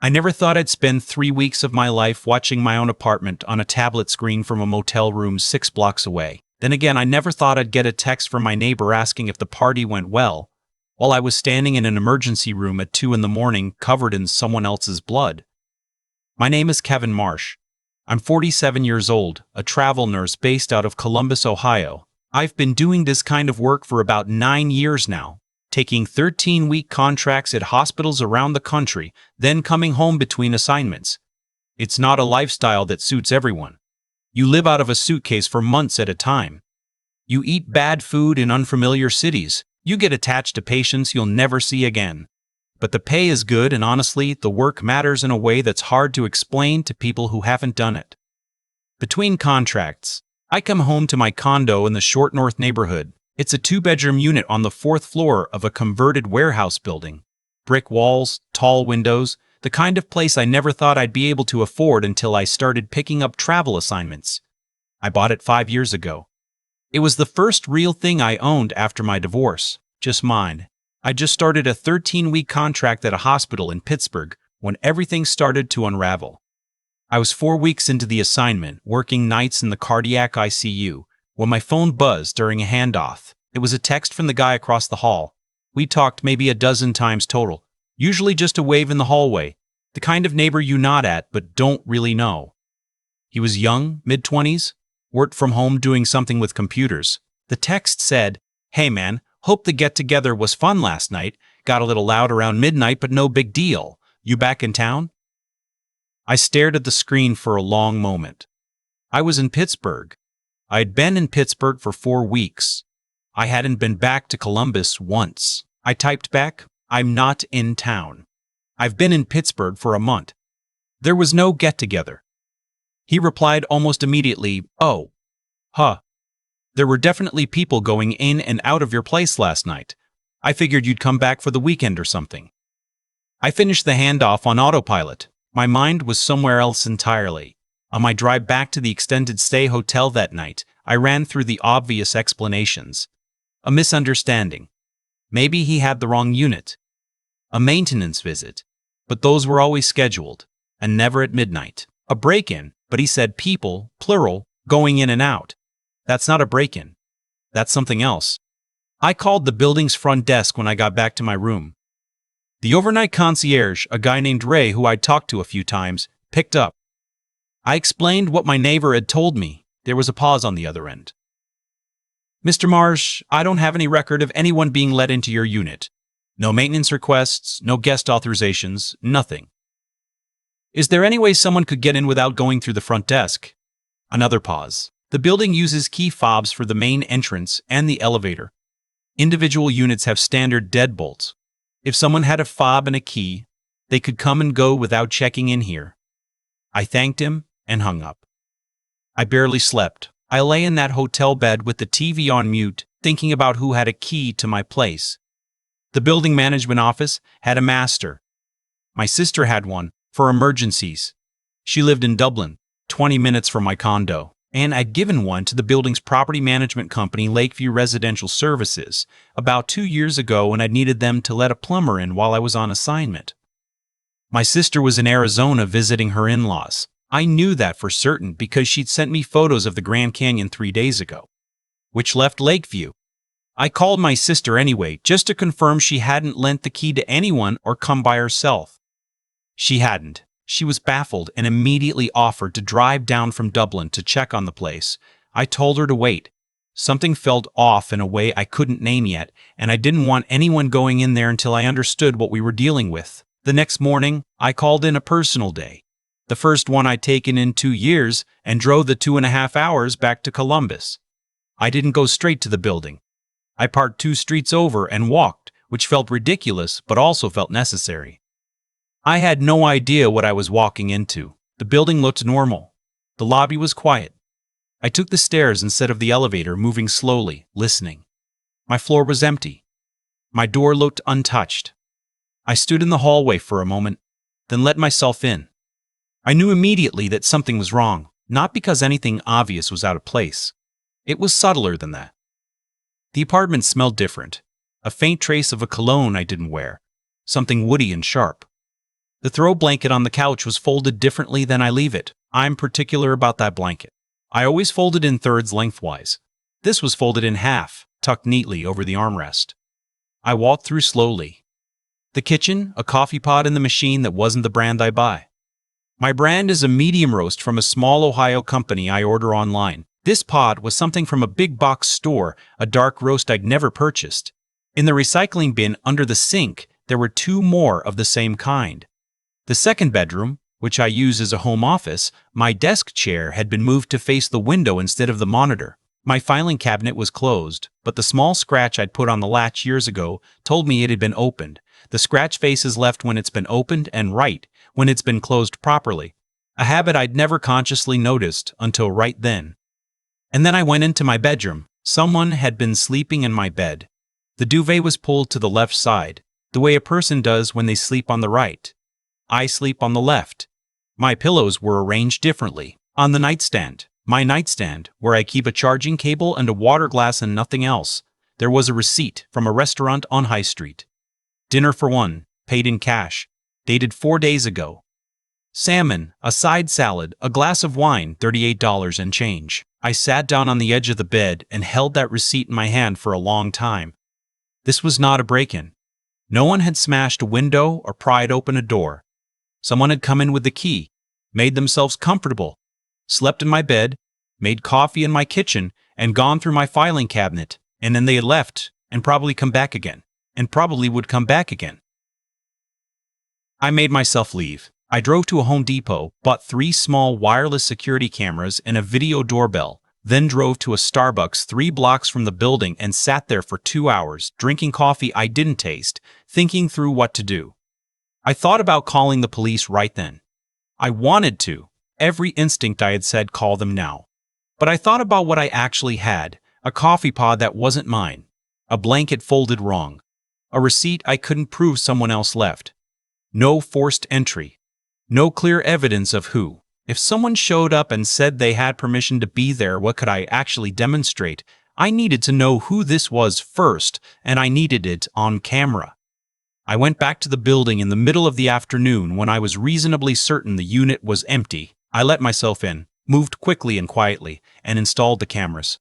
I never thought I'd spend 3 weeks of my life watching my own apartment on a tablet screen from a motel room 6 blocks away. Then again, I never thought I'd get a text from my neighbor asking if the party went well, while I was standing in an emergency room at 2 in the morning covered in someone else's blood. My name is Kevin Marsh. I'm 47 years old, a travel nurse based out of Columbus, Ohio. I've been doing this kind of work for about 9 years now, taking 13-week contracts at hospitals around the country, then coming home between assignments. It's not a lifestyle that suits everyone. You live out of a suitcase for months at a time. You eat bad food in unfamiliar cities. You get attached to patients you'll never see again. But the pay is good, and honestly, the work matters in a way that's hard to explain to people who haven't done it. Between contracts, I come home to my condo in the Short North neighborhood. It's a 2-bedroom unit on the 4th floor of a converted warehouse building. Brick walls, tall windows, the kind of place I never thought I'd be able to afford until I started picking up travel assignments. I bought it 5 years ago. It was the first real thing I owned after my divorce, just mine. I just started a 13-week contract at a hospital in Pittsburgh when everything started to unravel. I was 4 weeks into the assignment, working nights in the cardiac ICU, when my phone buzzed during a handoff. It was a text from the guy across the hall. We talked maybe a dozen times total, usually just a wave in the hallway, the kind of neighbor you nod at but don't really know. He was young, mid-20s, worked from home doing something with computers. The text said, "Hey man, hope the get-together was fun last night. Got a little loud around midnight, but no big deal. You back in town?" I stared at the screen for a long moment. I was in Pittsburgh. I had been in Pittsburgh for 4 weeks. I hadn't been back to Columbus once. I typed back, "I'm not in town. I've been in Pittsburgh for a month." There was no get-together. He replied almost immediately, "Oh. Huh. There were definitely people going in and out of your place last night. I figured you'd come back for the weekend or something." I finished the handoff on autopilot. My mind was somewhere else entirely. On my drive back to the extended stay hotel that night, I ran through the obvious explanations. A misunderstanding. Maybe he had the wrong unit. A maintenance visit. But those were always scheduled, and never at midnight. A break-in, but he said people, plural, going in and out. That's not a break-in. That's something else. I called the building's front desk when I got back to my room. The overnight concierge, a guy named Ray who I'd talked to a few times, picked up. I explained what my neighbor had told me. There was a pause on the other end. "Mr. Marsh, I don't have any record of anyone being let into your unit. No maintenance requests, no guest authorizations, nothing. Is there any way someone could get in without going through the front desk?" Another pause. "The building uses key fobs for the main entrance and the elevator. Individual units have standard deadbolts. If someone had a fob and a key, they could come and go without checking in here." I thanked him and hung up. I barely slept. I lay in that hotel bed with the TV on mute, thinking about who had a key to my place. The building management office had a master. My sister had one for emergencies. She lived in Dublin, 20 minutes from my condo, and I'd given one to the building's property management company, Lakeview Residential Services, about 2 years ago when I'd needed them to let a plumber in while I was on assignment. My sister was in Arizona visiting her in-laws. I knew that for certain because she'd sent me photos of the Grand Canyon 3 days ago, which left Lakeview. I called my sister anyway, just to confirm she hadn't lent the key to anyone or come by herself. She hadn't. She was baffled and immediately offered to drive down from Dublin to check on the place. I told her to wait. Something felt off in a way I couldn't name yet, and I didn't want anyone going in there until I understood what we were dealing with. The next morning, I called in a personal day, the first one I'd taken in 2 years, and drove the 2.5 hours back to Columbus. I didn't go straight to the building. I parked 2 streets over and walked, which felt ridiculous but also felt necessary. I had no idea what I was walking into. The building looked normal. The lobby was quiet. I took the stairs instead of the elevator, moving slowly, listening. My floor was empty. My door looked untouched. I stood in the hallway for a moment, then let myself in. I knew immediately that something was wrong, not because anything obvious was out of place. It was subtler than that. The apartment smelled different, a faint trace of a cologne I didn't wear, something woody and sharp. The throw blanket on the couch was folded differently than I leave it. I'm particular about that blanket. I always fold it in thirds lengthwise. This was folded in half, tucked neatly over the armrest. I walked through slowly. The kitchen, a coffee pot in the machine that wasn't the brand I buy. My brand is a medium roast from a small Ohio company I order online. This pot was something from a big box store, a dark roast I'd never purchased. In the recycling bin under the sink, there were 2 more of the same kind. The second bedroom, which I use as a home office, my desk chair had been moved to face the window instead of the monitor. My filing cabinet was closed, but the small scratch I'd put on the latch years ago told me it had been opened. The scratch face is left when it's been opened and right when it's been closed properly, a habit I'd never consciously noticed until right then. And then I went into my bedroom. Someone had been sleeping in my bed. The duvet was pulled to the left side, the way a person does when they sleep on the right. I sleep on the left. My pillows were arranged differently. On the nightstand, my nightstand, where I keep a charging cable and a water glass and nothing else, there was a receipt from a restaurant on High Street. Dinner for 1, paid in cash, dated 4 days ago. Salmon, a side salad, a glass of wine, $38 and change. I sat down on the edge of the bed and held that receipt in my hand for a long time. This was not a break-in. No one had smashed a window or pried open a door. Someone had come in with the key, made themselves comfortable, slept in my bed, made coffee in my kitchen, and gone through my filing cabinet, and then they had left, and probably come back again, and probably would come back again. I made myself leave. I drove to a Home Depot, bought 3 small wireless security cameras and a video doorbell, then drove to a Starbucks 3 blocks from the building and sat there for 2 hours, drinking coffee I didn't taste, thinking through what to do. I thought about calling the police right then. I wanted to. Every instinct I had said call them now. But I thought about what I actually had, a coffee pod that wasn't mine, a blanket folded wrong, a receipt I couldn't prove someone else left. No forced entry. No clear evidence of who. If someone showed up and said they had permission to be there, what could I actually demonstrate? I needed to know who this was first, and I needed it on camera. I went back to the building in the middle of the afternoon when I was reasonably certain the unit was empty. I let myself in, moved quickly and quietly, and installed the cameras.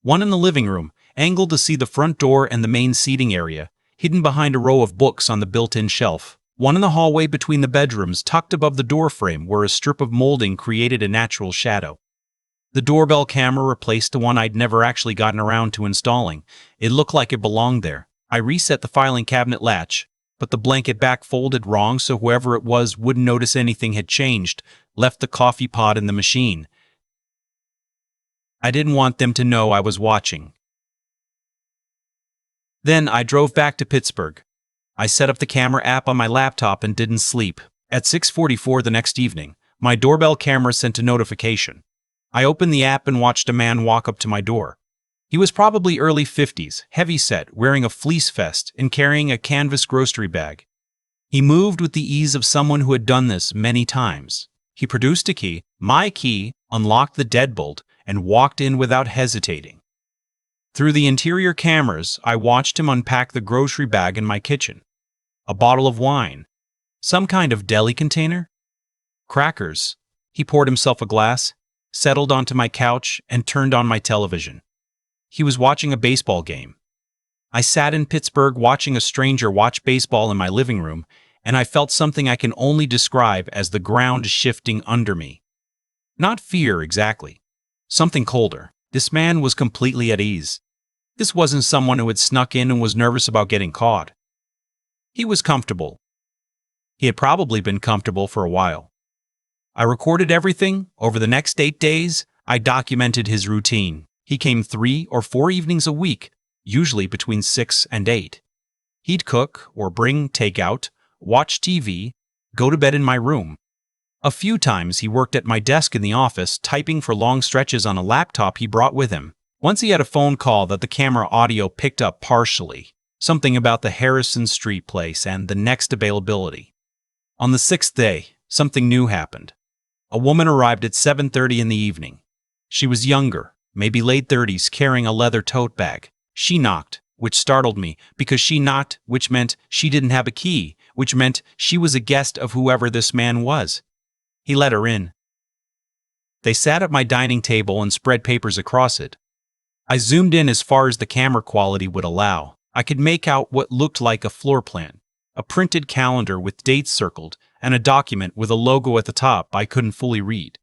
One in the living room, angled to see the front door and the main seating area, hidden behind a row of books on the built-in shelf. One in the hallway between the bedrooms, tucked above the doorframe where a strip of molding created a natural shadow. The doorbell camera replaced the one I'd never actually gotten around to installing. It looked like it belonged there. I reset the filing cabinet latch, but the blanket back folded wrong, so whoever it was wouldn't notice anything had changed. Left the coffee pot in the machine. I didn't want them to know I was watching. Then I drove back to Pittsburgh. I set up the camera app on my laptop and didn't sleep. At 6:44 the next evening, my doorbell camera sent a notification. I opened the app and watched a man walk up to my door. He was probably early 50s, heavy-set, wearing a fleece vest and carrying a canvas grocery bag. He moved with the ease of someone who had done this many times. He produced a key, my key, unlocked the deadbolt, and walked in without hesitating. Through the interior cameras, I watched him unpack the grocery bag in my kitchen. A bottle of wine. Some kind of deli container? Crackers. He poured himself a glass, settled onto my couch, and turned on my television. He was watching a baseball game. I sat in Pittsburgh watching a stranger watch baseball in my living room, and I felt something I can only describe as the ground shifting under me. Not fear exactly. Something colder. This man was completely at ease. This wasn't someone who had snuck in and was nervous about getting caught. He was comfortable. He had probably been comfortable for a while. I recorded everything. Over the next 8 days, I documented his routine. He came 3 or 4 evenings a week, usually between 6 and 8. He'd cook or bring takeout, watch TV, go to bed in my room. A few times he worked at my desk in the office, typing for long stretches on a laptop he brought with him. Once he had a phone call that the camera audio picked up partially, something about the Harrison Street place and the next availability. On the 6th day, something new happened. A woman arrived at 7:30 in the evening. She was younger, maybe late 30s, carrying a leather tote bag. She knocked, which startled me, because she knocked, which meant she didn't have a key, which meant she was a guest of whoever this man was. He let her in. They sat at my dining table and spread papers across it. I zoomed in as far as the camera quality would allow. I could make out what looked like a floor plan, a printed calendar with dates circled, and a document with a logo at the top I couldn't fully read.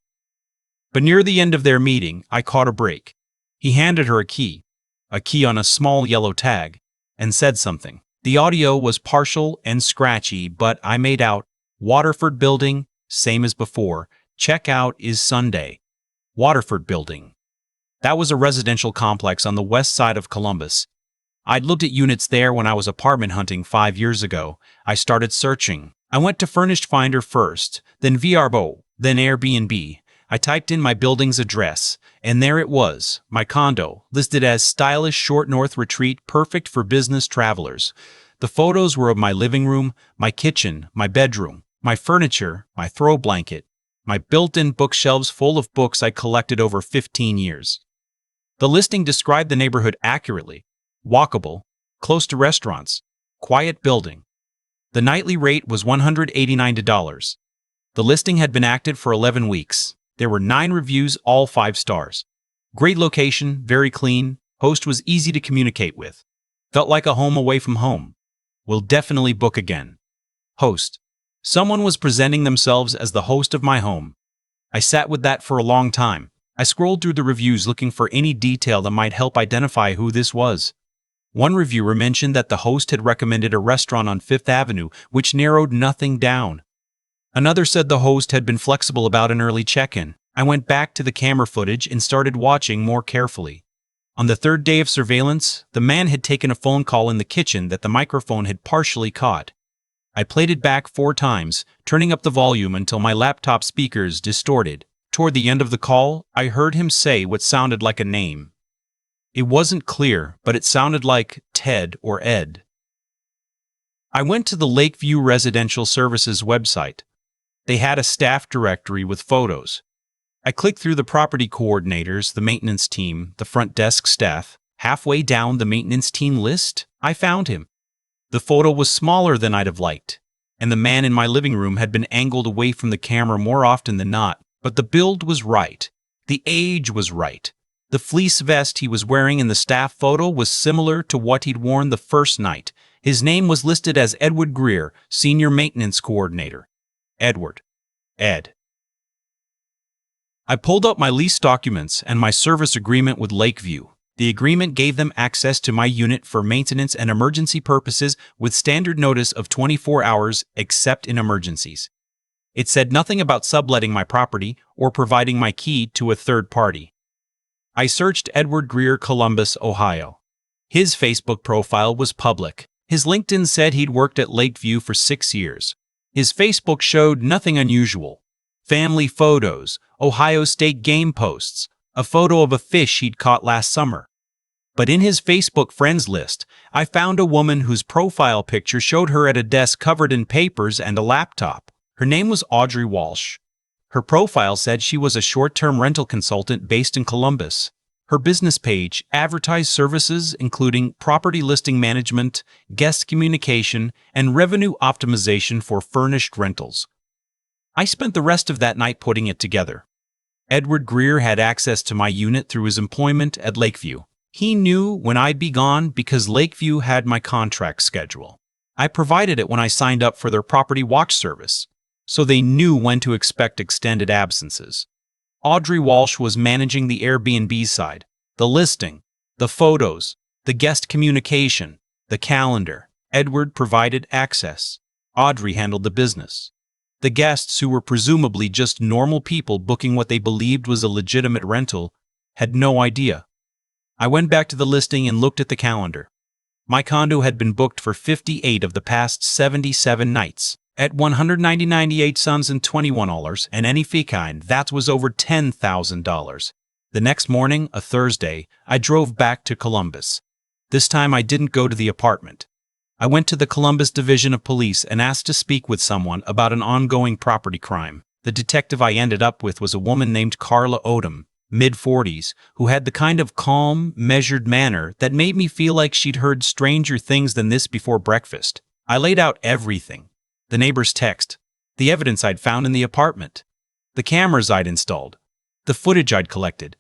But near the end of their meeting, I caught a break. He handed her a key on a small yellow tag, and said something. The audio was partial and scratchy, but I made out, Waterford Building, same as before, checkout is Sunday. Waterford Building. That was a residential complex on the west side of Columbus. I'd looked at units there when I was apartment hunting 5 years ago. I started searching. I went to Furnished Finder first, then VRBO, then Airbnb. I typed in my building's address, and there it was, my condo, listed as stylish short north retreat perfect for business travelers. The photos were of my living room, my kitchen, my bedroom, my furniture, my throw blanket, my built-in bookshelves full of books I collected over 15 years. The listing described the neighborhood accurately. Walkable, close to restaurants, quiet building. The nightly rate was $189. The listing had been active for 11 weeks. There were 9 reviews, all 5 stars. Great location, very clean, host was easy to communicate with. Felt like a home away from home. Will definitely book again. Host. Someone was presenting themselves as the host of my home. I sat with that for a long time. I scrolled through the reviews looking for any detail that might help identify who this was. One reviewer mentioned that the host had recommended a restaurant on Fifth Avenue, which narrowed nothing down. Another said the host had been flexible about an early check-in. I went back to the camera footage and started watching more carefully. On the 3rd day of surveillance, the man had taken a phone call in the kitchen that the microphone had partially caught. I played it back 4 times, turning up the volume until my laptop speakers distorted. Toward the end of the call, I heard him say what sounded like a name. It wasn't clear, but it sounded like Ted or Ed. I went to the Lakeview Residential Services website. They had a staff directory with photos. I clicked through the property coordinators, the maintenance team, the front desk staff. Halfway down the maintenance team list, I found him. The photo was smaller than I'd have liked, and the man in my living room had been angled away from the camera more often than not, but the build was right. The age was right. The fleece vest he was wearing in the staff photo was similar to what he'd worn the first night. His name was listed as Edward Greer, Senior Maintenance Coordinator. Edward. Ed. I pulled up my lease documents and my service agreement with Lakeview. The agreement gave them access to my unit for maintenance and emergency purposes with standard notice of 24 hours except in emergencies. It said nothing about subletting my property or providing my key to a third party. I searched Edward Greer, Columbus, Ohio. His Facebook profile was public. His LinkedIn said he'd worked at Lakeview for 6 years. His Facebook showed nothing unusual. Family photos, Ohio State game posts, a photo of a fish he'd caught last summer. But in his Facebook friends list, I found a woman whose profile picture showed her at a desk covered in papers and a laptop. Her name was Audrey Walsh. Her profile said she was a short-term rental consultant based in Columbus. Her business page advertised services including property listing management, guest communication, and revenue optimization for furnished rentals. I spent the rest of that night putting it together. Edward Greer had access to my unit through his employment at Lakeview. He knew when I'd be gone because Lakeview had my contract schedule. I provided it when I signed up for their property watch service, so they knew when to expect extended absences. Audrey Walsh was managing the Airbnb side, the listing, the photos, the guest communication, the calendar. Edward provided access. Audrey handled the business. The guests, who were presumably just normal people booking what they believed was a legitimate rental, had no idea. I went back to the listing and looked at the calendar. My condo had been booked for 58 of the past 77 nights, at $190.21, and any fee kind, that was over $10,000. The next morning, a Thursday, I drove back to Columbus. This time I didn't go to the apartment. I went to the Columbus Division of Police and asked to speak with someone about an ongoing property crime. The detective I ended up with was a woman named Carla Odom, mid-40s, who had the kind of calm, measured manner that made me feel like she'd heard stranger things than this before breakfast. I laid out everything. the neighbor's text, the evidence I'd found in the apartment, the cameras I'd installed, the footage I'd collected,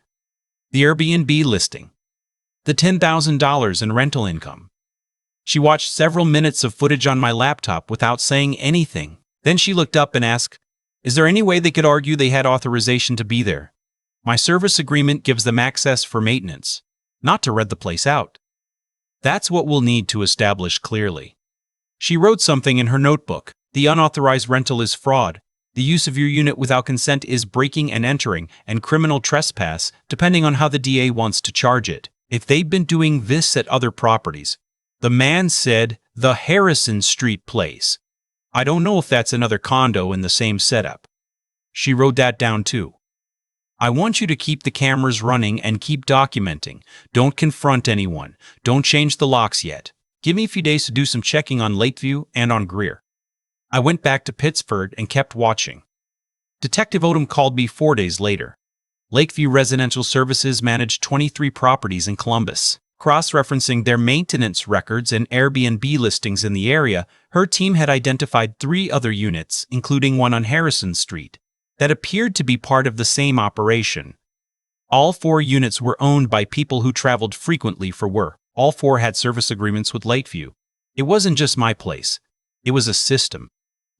the Airbnb listing, the $10,000 in rental income. She watched several minutes of footage on my laptop without saying anything. Then she looked up and asked, "Is there any way they could argue they had authorization to be there? My service agreement gives them access for maintenance, not to rent the place out." That's what we'll need to establish clearly. She wrote something in her notebook. The unauthorized rental is fraud. The use of your unit without consent is breaking and entering, and criminal trespass, depending on how the DA wants to charge it. If they've been doing this at other properties. The man said, the Harrison Street place. I don't know if that's another condo in the same setup. She wrote that down too. I want you to keep the cameras running and keep documenting. Don't confront anyone. Don't change the locks yet. Give me a few days to do some checking on Lakeview and on Greer. I went back to Pittsburgh and kept watching. Detective Odom called me 4 days later. Lakeview Residential Services managed 23 properties in Columbus. Cross-referencing their maintenance records and Airbnb listings in the area, her team had identified 3 other units, including one on Harrison Street, that appeared to be part of the same operation. All 4 units were owned by people who traveled frequently for work. All 4 had service agreements with Lakeview. It wasn't just my place. It was a system.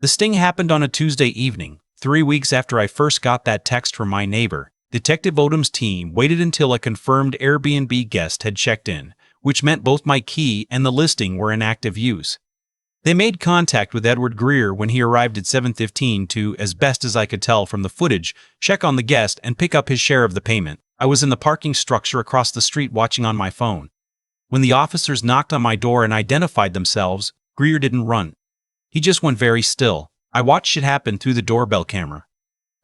The sting happened on a Tuesday evening, 3 weeks after I first got that text from my neighbor. Detective Odom's team waited until a confirmed Airbnb guest had checked in, which meant both my key and the listing were in active use. They made contact with Edward Greer when he arrived at 7:15 to, as best as I could tell from the footage, check on the guest and pick up his share of the payment. I was in the parking structure across the street watching on my phone. When the officers knocked on my door and identified themselves, Greer didn't run. He just went very still. I watched it happen through the doorbell camera.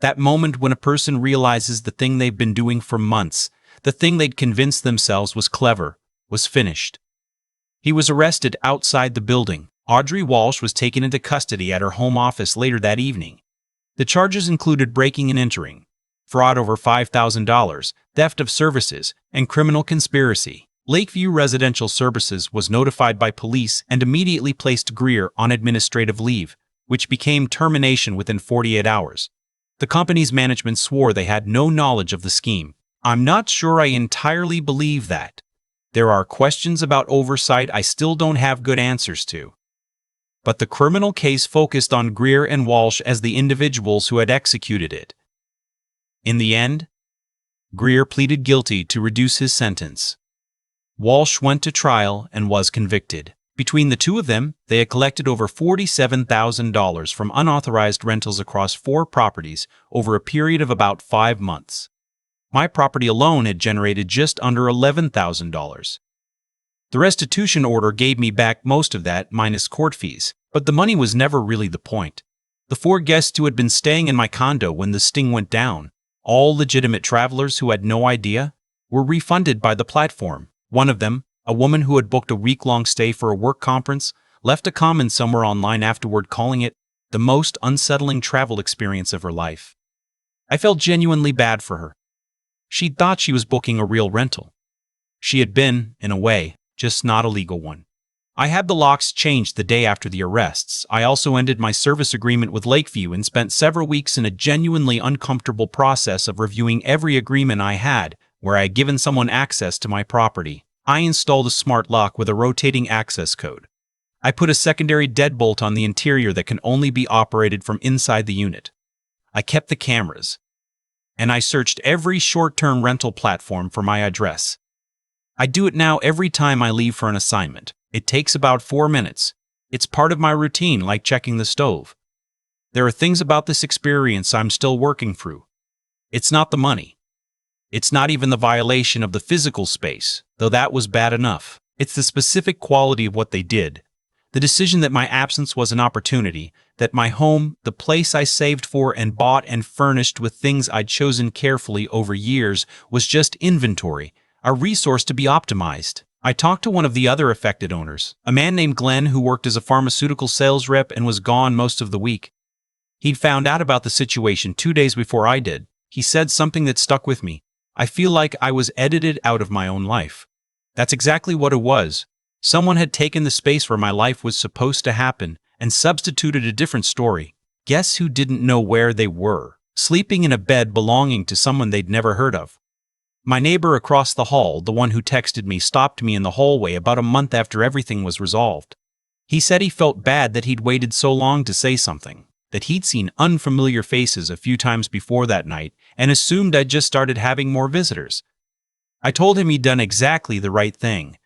That moment when a person realizes the thing they've been doing for months, the thing they'd convinced themselves was clever, was finished. He was arrested outside the building. Audrey Walsh was taken into custody at her home office later that evening. The charges included breaking and entering, fraud over $5,000, theft of services, and criminal conspiracy. Lakeview Residential Services was notified by police and immediately placed Greer on administrative leave, which became termination within 48 hours. The company's management swore they had no knowledge of the scheme. I'm not sure I entirely believe that. There are questions about oversight I still don't have good answers to. But the criminal case focused on Greer and Walsh as the individuals who had executed it. In the end, Greer pleaded guilty to reduce his sentence. Walsh went to trial and was convicted. Between the two of them, they had collected over $47,000 from unauthorized rentals across 4 properties over a period of about 5 months. My property alone had generated just under $11,000. The restitution order gave me back most of that minus court fees, but the money was never really the point. The 4 guests who had been staying in my condo when the sting went down, all legitimate travelers who had no idea, were refunded by the platform. One of them, a woman who had booked a week-long stay for a work conference, left a comment somewhere online afterward calling it the most unsettling travel experience of her life. I felt genuinely bad for her. She'd thought she was booking a real rental. She had been, in a way, just not a legal one. I had the locks changed the day after the arrests. I also ended my service agreement with Lakeview and spent several weeks in a genuinely uncomfortable process of reviewing every agreement I had where I had given someone access to my property. I installed a smart lock with a rotating access code. I put a secondary deadbolt on the interior that can only be operated from inside the unit. I kept the cameras. And I searched every short-term rental platform for my address. I do it now every time I leave for an assignment. It takes about 4 minutes. It's part of my routine, like checking the stove. There are things about this experience I'm still working through. It's not the money. It's not even the violation of the physical space, though that was bad enough. It's the specific quality of what they did. The decision that my absence was an opportunity, that my home, the place I saved for and bought and furnished with things I'd chosen carefully over years, was just inventory, a resource to be optimized. I talked to one of the other affected owners, a man named Glenn who worked as a pharmaceutical sales rep and was gone most of the week. He'd found out about the situation 2 days before I did. He said something that stuck with me. I feel like I was edited out of my own life. That's exactly what it was. Someone had taken the space where my life was supposed to happen and substituted a different story. Guess who didn't know where they were? Sleeping in a bed belonging to someone they'd never heard of. My neighbor across the hall, the one who texted me, stopped me in the hallway about a month after everything was resolved. He said he felt bad that he'd waited so long to say something, that he'd seen unfamiliar faces a few times before that night and assumed I'd just started having more visitors. I told him he'd done exactly the right thing.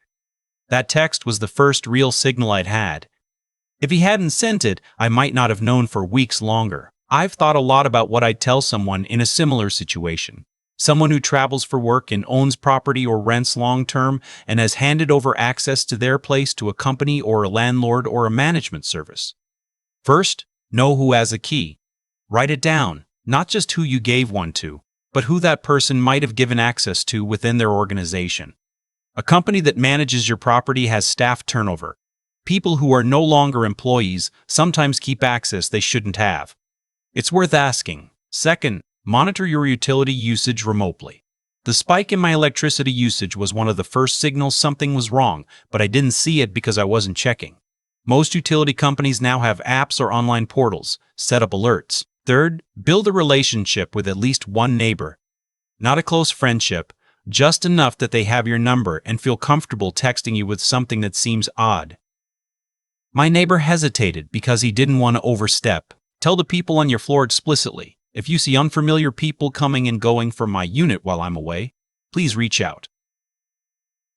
That text was the first real signal I'd had. If he hadn't sent it, I might not have known for weeks longer. I've thought a lot about what I'd tell someone in a similar situation. Someone who travels for work and owns property or rents long-term and has handed over access to their place to a company or a landlord or a management service. First, know who has a key. Write it down, not just who you gave one to, but who that person might have given access to within their organization. A company that manages your property has staff turnover. People who are no longer employees sometimes keep access they shouldn't have. It's worth asking. Second, monitor your utility usage remotely. The spike in my electricity usage was one of the first signals something was wrong, but I didn't see it because I wasn't checking. Most utility companies now have apps or online portals. Set up alerts. Third, build a relationship with at least one neighbor. Not a close friendship, just enough that they have your number and feel comfortable texting you with something that seems odd. My neighbor hesitated because he didn't want to overstep. Tell the people on your floor explicitly, if you see unfamiliar people coming and going from my unit while I'm away, please reach out.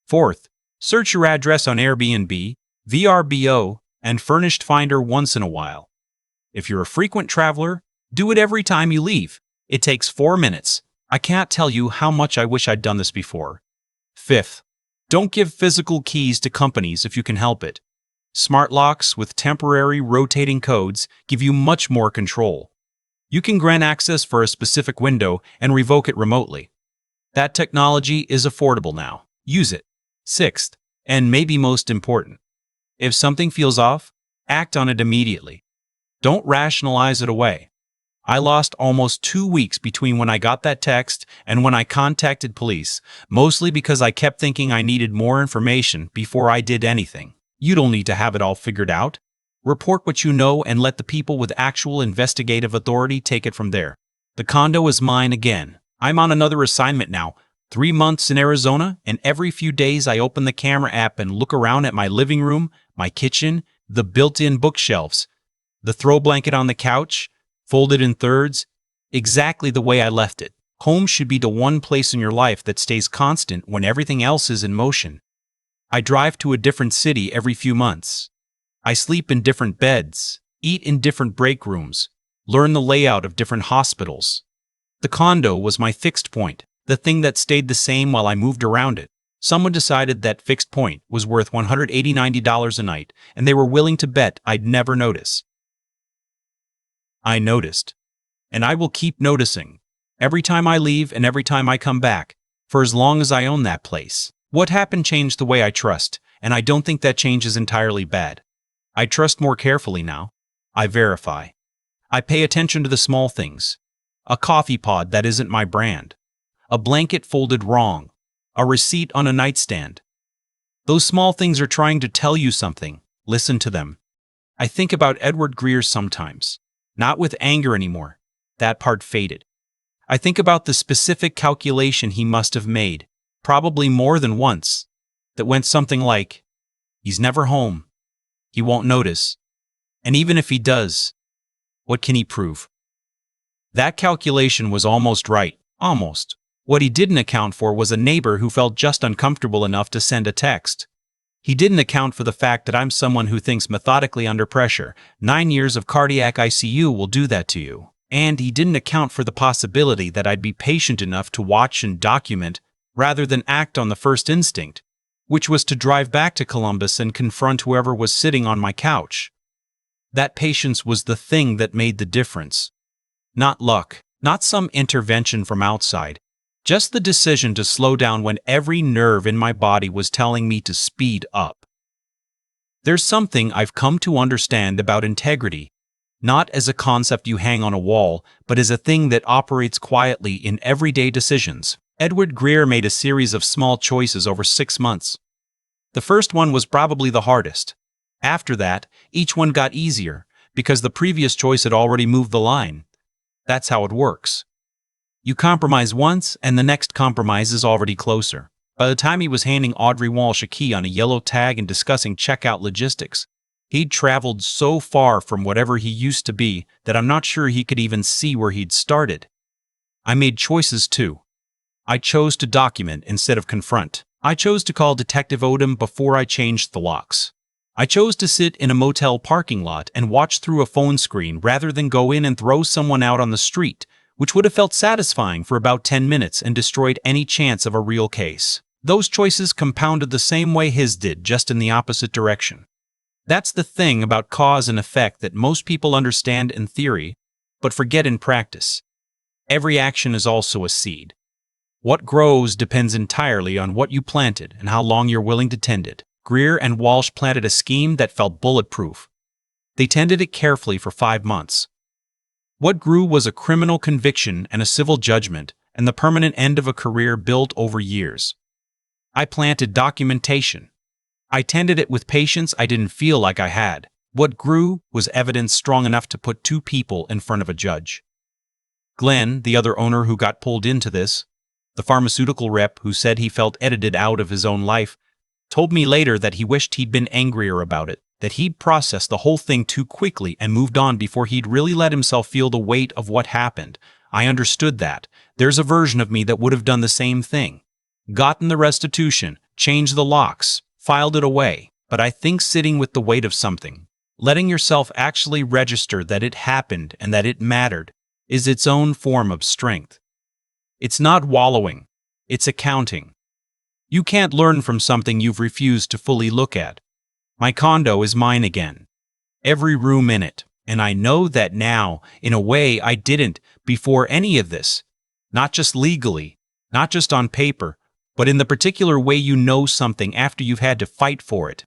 Fourth, search your address on Airbnb, VRBO, and Furnished Finder once in a while. If you're a frequent traveler, do it every time you leave. It takes 4 minutes. I can't tell you how much I wish I'd done this before. Fifth, don't give physical keys to companies if you can help it. Smart locks with temporary rotating codes give you much more control. You can grant access for a specific window and revoke it remotely. That technology is affordable now. Use it. Sixth, and maybe most important, if something feels off, act on it immediately. Don't rationalize it away. I lost almost 2 weeks between when I got that text and when I contacted police, mostly because I kept thinking I needed more information before I did anything. You don't need to have it all figured out. Report what you know and let the people with actual investigative authority take it from there. The condo is mine again. I'm on another assignment now. 3 months in Arizona, and every few days I open the camera app and look around at my living room, my kitchen, the built-in bookshelves, the throw blanket on the couch, folded in thirds, exactly the way I left it. Home should be the one place in your life that stays constant when everything else is in motion. I drive to a different city every few months. I sleep in different beds, eat in different break rooms, learn the layout of different hospitals. The condo was my fixed point, the thing that stayed the same while I moved around it. Someone decided that fixed point was worth $180–90 a night, and they were willing to bet I'd never notice. I noticed. And I will keep noticing. Every time I leave and every time I come back, for as long as I own that place. What happened changed the way I trust, and I don't think that change is entirely bad. I trust more carefully now. I verify. I pay attention to the small things. A coffee pod that isn't my brand. A blanket folded wrong. A receipt on a nightstand. Those small things are trying to tell you something. Listen to them. I think about Edward Greer sometimes. Not with anger anymore. That part faded. I think about the specific calculation he must have made, probably more than once, that went something like, he's never home. He won't notice. And even if he does, what can he prove? That calculation was almost right. Almost. What he didn't account for was a neighbor who felt just uncomfortable enough to send a text. He didn't account for the fact that I'm someone who thinks methodically under pressure. 9 years of cardiac ICU will do that to you. And he didn't account for the possibility that I'd be patient enough to watch and document rather than act on the first instinct, which was to drive back to Columbus and confront whoever was sitting on my couch. That patience was the thing that made the difference. Not luck, not some intervention from outside, just the decision to slow down when every nerve in my body was telling me to speed up. There's something I've come to understand about integrity, not as a concept you hang on a wall, but as a thing that operates quietly in everyday decisions. Edward Greer made a series of small choices over 6 months. The first one was probably the hardest. After that, each one got easier, because the previous choice had already moved the line. That's how it works. You compromise once, and the next compromise is already closer. By the time he was handing Audrey Walsh a key on a yellow tag and discussing checkout logistics, he'd traveled so far from whatever he used to be that I'm not sure he could even see where he'd started. I made choices too. I chose to document instead of confront. I chose to call Detective Odom before I changed the locks. I chose to sit in a motel parking lot and watch through a phone screen rather than go in and throw someone out on the street, which would have felt satisfying for about 10 minutes and destroyed any chance of a real case. Those choices compounded the same way his did, just in the opposite direction. That's the thing about cause and effect that most people understand in theory, but forget in practice. Every action is also a seed. What grows depends entirely on what you planted and how long you're willing to tend it. Greer and Walsh planted a scheme that felt bulletproof. They tended it carefully for 5 months. What grew was a criminal conviction and a civil judgment, and the permanent end of a career built over years. I planted documentation. I tended it with patience I didn't feel like I had. What grew was evidence strong enough to put 2 people in front of a judge. Glenn, the other owner who got pulled into this, the pharmaceutical rep who said he felt edited out of his own life, told me later that he wished he'd been angrier about it, that he'd processed the whole thing too quickly and moved on before he'd really let himself feel the weight of what happened. I understood that. There's a version of me that would have done the same thing. Gotten the restitution, changed the locks, filed it away. But I think sitting with the weight of something, letting yourself actually register that it happened and that it mattered, is its own form of strength. It's not wallowing. It's accounting. You can't learn from something you've refused to fully look at. My condo is mine again. Every room in it. And I know that now, in a way I didn't before any of this. Not just legally, not just on paper, but in the particular way you know something after you've had to fight for it.